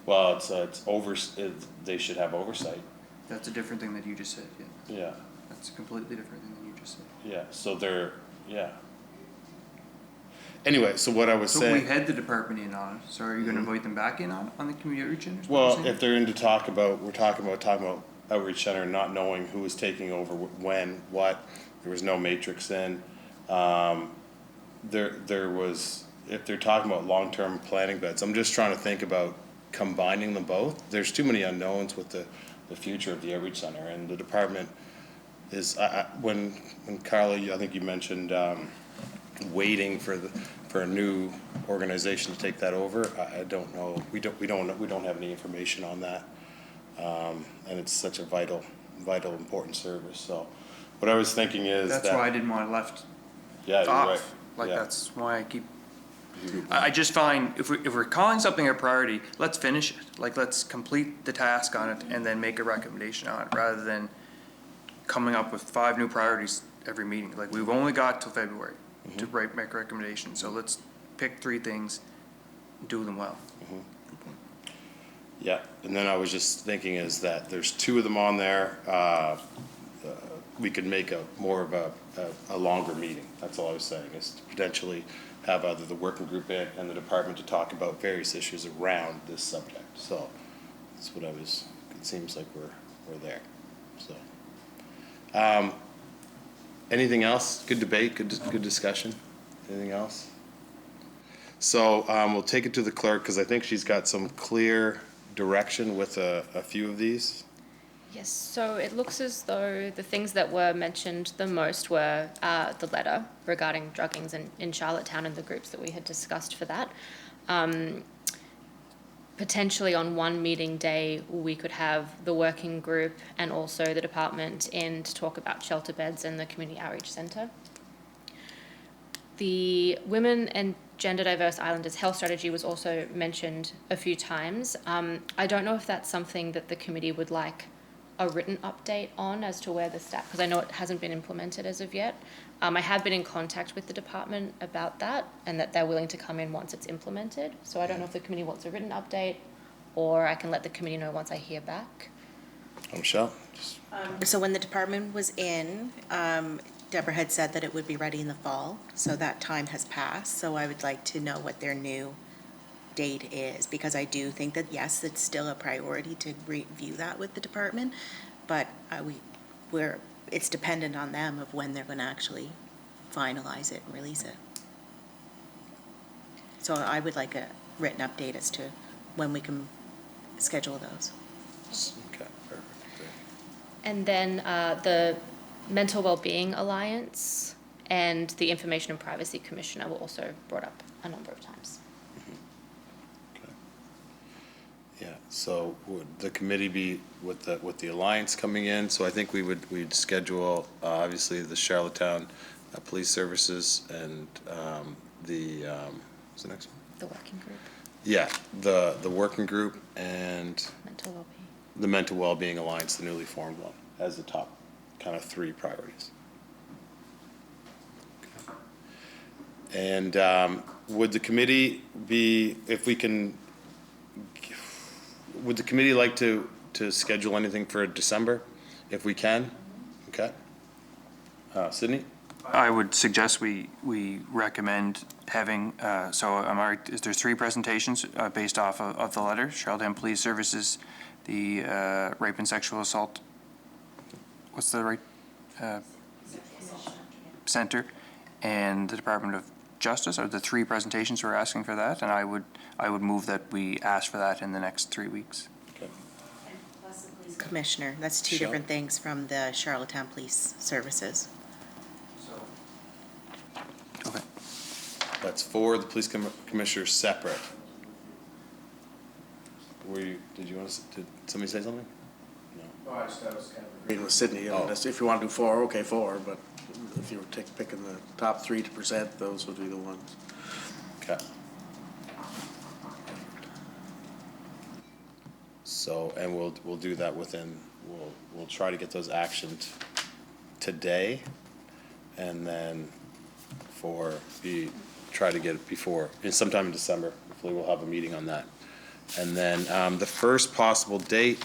Well, they should have oversight. That's a different thing that you just said, yeah. Yeah, That's a completely different thing than you just said. yeah, so yeah. Anyway, so what I was So saying. we had the department in on it, so are you gonna invite them back in on the community outreach center? Well, if they're in to we're talking about outreach center, not knowing who was taking over, when, what, there was no matrix in. There was, if they're talking about long-term planning beds, I'm just trying to think about combining them both. There's too many unknowns with the future of the outreach center, and the department is, when Carla, I think you mentioned, waiting for a new organization to take that over. I don't know. We don't have any information on that. And it's such a vital, important service. So what I was thinking is That's why I didn't want it left yeah, you're right. off. Like, Yeah. that's why I keep, I just find, if we're calling something a priority, let's finish it. Like, let's complete the task on it and then make a recommendation on it, rather than coming up with 5 new priorities every meeting. Like, we've only got till February to make a recommendation, so let's pick 3 things, do them well. Yeah, and then I was just thinking is that there's 2 of them on there. We could make more of a longer meeting. That's all I was saying, is to potentially have either the working group in and the department to talk about various issues around this subject. So that's what it seems like we're there, so. Anything else? Good debate, good discussion. Anything else? So we'll take it to the clerk, because I think she's got some clear direction with a few of these. Yes, so it looks as though the things that were mentioned the most were the letter regarding druggings in Charlottetown and the groups that we had discussed for that. Potentially on one meeting day, we could have the working group and also the department in to talk about shelter beds and the community outreach centre. The Women and Gender Diverse Islanders Health Strategy was also mentioned a few times. I don't know if that's something that the committee would like a written update on as to where the staff, because I know it hasn't been implemented as of yet. I have been in contact with the department about that, and that they're willing to come in once it's implemented. So I don't know if the committee wants a written update, or I can let the committee know once I hear back. Michelle? So when the department was in, Deborah had said that it would be ready in the fall, so that time has passed. So I would like to know what their new date is, because I do think that, yes, it's still a priority to review that with the department, but it's dependent on them of when they're going to actually finalize it and release it. So I would like a written update as to when we can schedule those. Okay, perfect, great. And then the Mental Wellbeing Alliance and the Information and Privacy Commissioner were also brought up a number of times. Yeah, so would the committee be with the alliance coming in? So I think we'd schedule, obviously, the Charlottetown Police Services and what's the next one? The working group, Yeah, the working group and mental wellbeing. the Mental Wellbeing Alliance, the newly formed one, as the top kind of 3 priorities. And would the committee be, if we can, would the committee like to schedule anything for December? if we can, okay? Sydney? I would suggest we recommend having, so am I right, is there 3 presentations based off of the letter? Charlottetown Police Services, the rape and sexual assault, what's the right center, and the Department of Justice are the 3 presentations we're asking for that, and I would move that we ask for that in the next 3 weeks. Okay. Commissioner, that's 2 Sure. different things from the Charlottetown Police Services. Okay. That's for the police commissioners separate. Did somebody say something? No. Agreeing with Sydney, Oh. if you want to do 4, okay, 4, but if you were picking the top 3 to present, those would be the ones. Okay. So, and we'll do that within, we'll try to get those actioned today, and then try to get it before, sometime in December. Hopefully we'll have a meeting on that. And then, the first possible date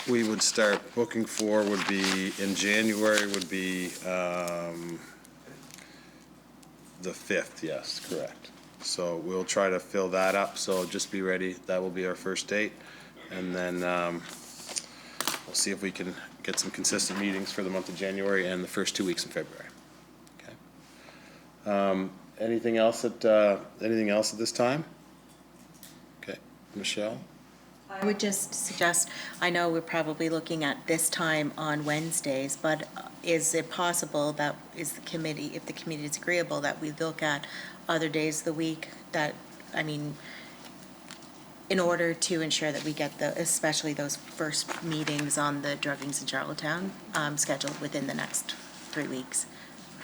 we would start booking for would be, in January, would be, the 5th, yes, correct. So we'll try to fill that up, so just be ready, that will be our first date. And then, we'll see if we can get some consistent meetings for the month of January and the first 2 weeks in February. Okay. Anything else at this time? Okay, Michelle? I would just suggest, I know we're probably looking at this time on Wednesdays, but is it possible that if the committee is agreeable, that we look at other days of the week that, in order to ensure that we get especially those first meetings on the druggings in Charlottetown, scheduled within the next 3 weeks.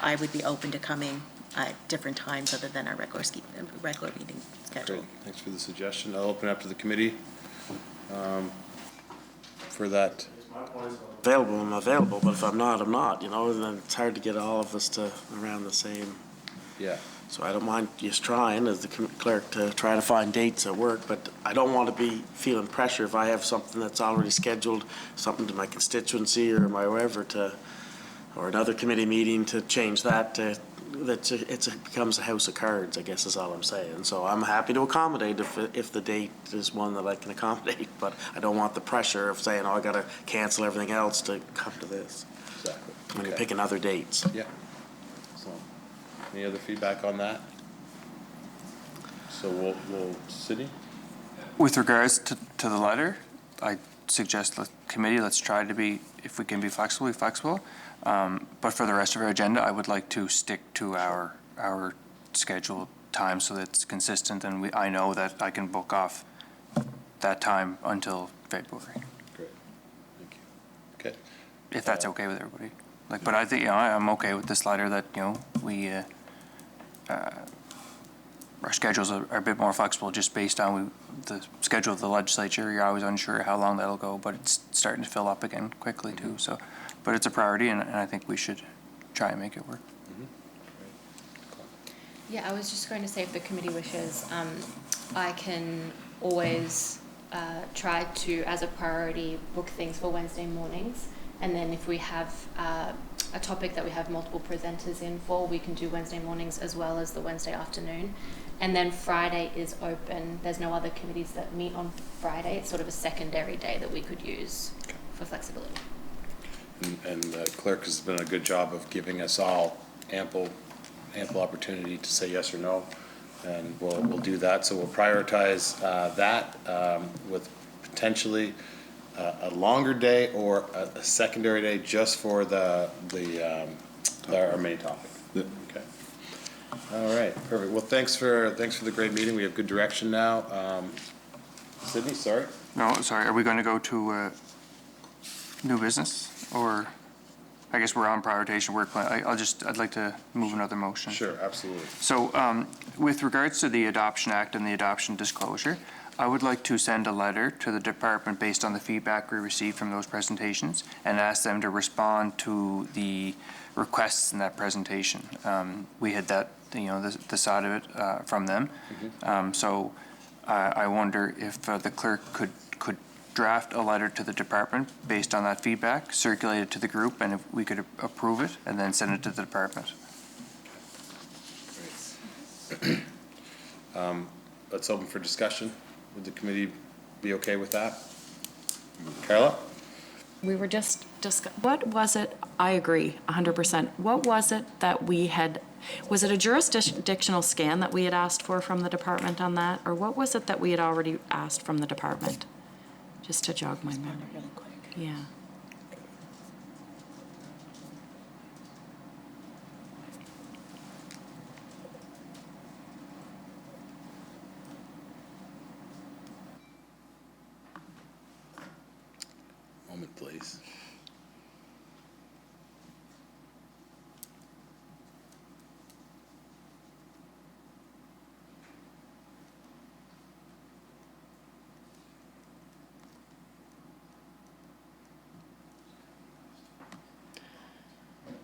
I would be open to coming at different times other than our regular meeting schedule. Great, thanks for the suggestion. I'll open up to the committee for that. Available, I'm available, but if I'm not, I'm not, and then it's hard to get all of us to around the same. Yeah, So I don't mind just trying, as the clerk, to try to find dates at work, but I don't want to be feeling pressure if I have something that's already scheduled, something to my constituency or my wherever or another committee meeting to change that it becomes a house of cards, I guess is all I'm saying. So I'm happy to accommodate if the date is one that I can accommodate, but I don't want the pressure of saying, I got to cancel everything else to come to this. exactly. When you're Okay. picking other dates. Yeah. So, any other feedback on that? So we'll, Sydney? With regards to the letter, I suggest the committee, let's try to be, if we can be flexible. But for the rest of our agenda, I would like to stick to our scheduled time so that it's consistent, and I know that I can book off that time until February, Great, thank you. Okay, if that's okay with everybody. But I think, I'm okay with this letter that, we, our schedules are a bit more flexible just based on the schedule of the legislature. You're always unsure how long that'll go, but it's starting to fill up again quickly too. So, but it's a priority, and I think we should try and make it work. Yeah, I was just going to say, if the committee wishes, I can always try to, as a priority, book things for Wednesday mornings. And then if we have a topic that we have multiple presenters in for, we can do Wednesday mornings as well as the Wednesday afternoon. And then Friday is open. There's no other committees that meet on Friday. It's sort of a secondary day that we could use for flexibility. and the clerk has done a good job of giving us all ample opportunity to say yes or no, and we'll do that. So we'll prioritize that with potentially a longer day or a secondary day just for our main topic. Yeah. Okay. All right, perfect. Well, thanks for the great meeting. We have good direction now. Sydney, sorry? No, sorry, are we going to go to new business? Or, I guess we're on prioritization work plan. I'd like to move another motion. Sure, absolutely. So, with regards to the Adoption Act and the adoption disclosure, I would like to send a letter to the department based on the feedback we received from those presentations and ask them to respond to the requests in that presentation. We had that, the side of it from them. So I wonder if the clerk could draft a letter to the department based on that feedback, circulate it to the group, and if we could approve it, and then send it to the department. Let's open for discussion. Would the committee be okay with that? Carla? We were just what was it? I agree 100%. What was it that we had, was it a jurisdictional scan that we had asked for from the department on that? Or what was it that we had already asked from the department? Just to jog my memory. Really quick. Yeah. Moment, please.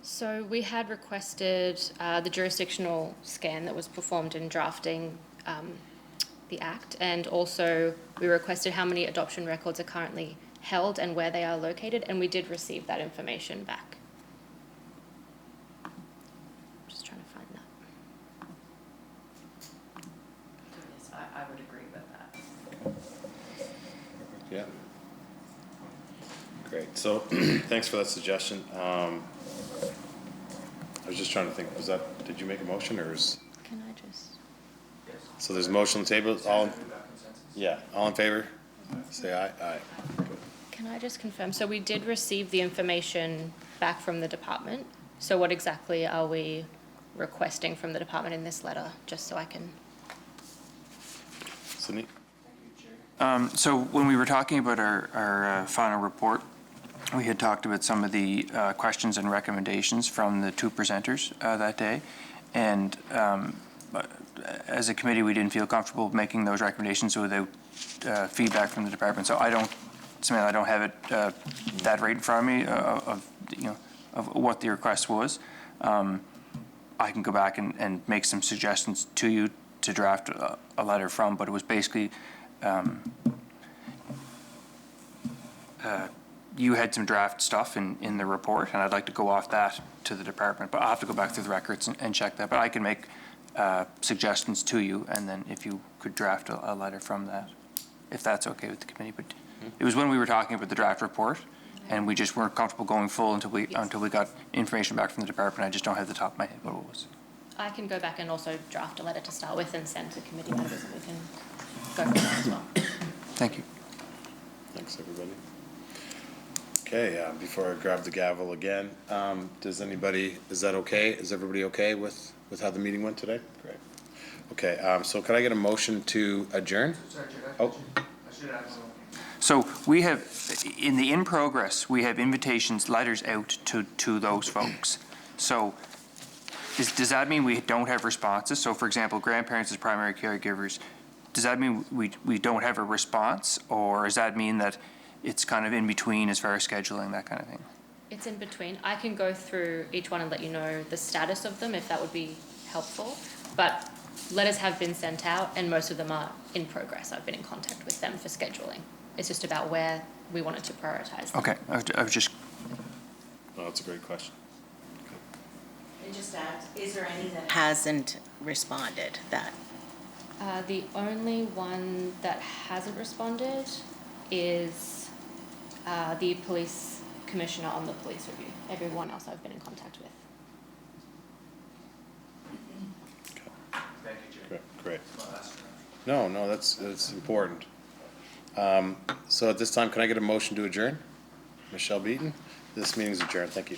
So we had requested the jurisdictional scan that was performed in drafting the Act, and also we requested how many adoption records are currently held and where they are located, and we did receive that information back. Just trying to find that. I would agree with that. Yeah. Great, so thanks for that suggestion. I was just trying to think, was that, did you make a motion or is, Can I just? so there's a motion on the table, all, yeah, all in favor? Say aye, aye. Can I just confirm? So we did receive the information back from the department. So what exactly are we requesting from the department in this letter, just so I can? Sydney? So when we were talking about our final report, we had talked about some of the questions and recommendations from the two presenters that day. And as a committee, we didn't feel comfortable making those recommendations without feedback from the department. So I don't have it that right in front of me of what the request was. I can go back and make some suggestions to you to draft a letter from, but it was basically you had some draft stuff in the report, and I'd like to go off that to the department, but I'll have to go back through the records and check that. But I can make suggestions to you, and then if you could draft a letter from that, if that's okay with the committee. But it was when we were talking about the draft report, and we just weren't comfortable going full until we got information back from the department. I just don't have the top of my head what it was. I can go back and also draft a letter to start with and send to committee members, and we can go from there as well. Thank you. Thanks, everybody. Okay, before I grab the gavel again, is that okay? Is everybody okay with how the meeting went today? Great. Okay, so can I get a motion to adjourn? Oh. So we have, in progress, we have invitations, letters out to those folks. So does that mean we don't have responses? So for example, grandparents as primary caregivers, does that mean we don't have a response? Or does that mean that it's kind of in between as far as scheduling, that kind of thing? It's in between. I can go through each one and let you know the status of them if that would be helpful. But letters have been sent out and most of them are in progress. I've been in contact with them for scheduling. It's just about where we wanted to prioritize them. Okay, I was just, Oh, that's a great question. And just add, is there any that hasn't responded that? The only one that hasn't responded is the police commissioner on the police review. Everyone else I've been in contact with. Great. No, that's important. So at this time, can I get a motion to adjourn? Michelle Beaton, this meeting is adjourned. Thank you.